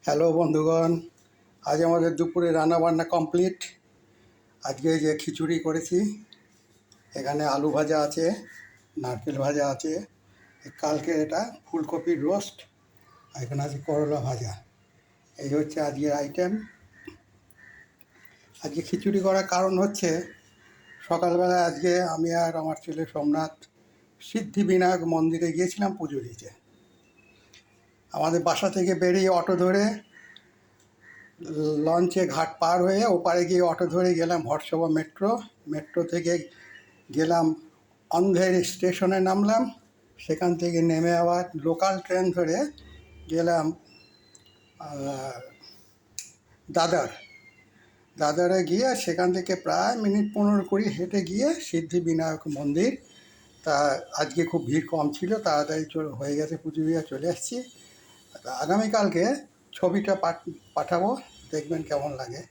Hello বন্ধুগণ, আজ আমাদের দুপুরে রান্নাবান্না কমপ্লিট। আজকে যে খিচুড়ি করেছি, এখানে আলু ভাজা আছে, নারকেল ভাজা আছে, কালকে এটা ফুলকপির রোস্ট, আর এখানে আছে করলা ভাজা। এই হচ্ছে আজকের আইটেম। আজকে খিচুড়ি করার কারণ হচ্ছে, সকালবেলা আজকে আমি আর আমার ছেলে সোমনাথ সিদ্ধিবিনায়ক মন্দিরে গিয়েছিলাম পুজো দিতে। আমাদের বাসা থেকে বেরিয়ে অটো ধরে লঞ্চে ঘাট পার হয়ে ওপারে গিয়ে অটো ধরে গেলাম হটসভা মেট্রো থেকে গেলাম অন্ধের স্টেশনে নামলাম। সেখান থেকে নেমে আবার লোকাল ট্রেন ধরে গেলাম দাদর। দাদরে গিয়ে সেখান থেকে প্রায় মিনিট 15-20 হেঁটে গিয়ে সিদ্ধিবিনায়ক মন্দির। তা আজকে খুব ভিড় কম ছিল, তাড়াতাড়ি হয়ে গেছে, পুজো দিয়ে চলে এসেছি। আগামীকালকে ছবিটা পাঠাবো, দেখবেন কেমন লাগে।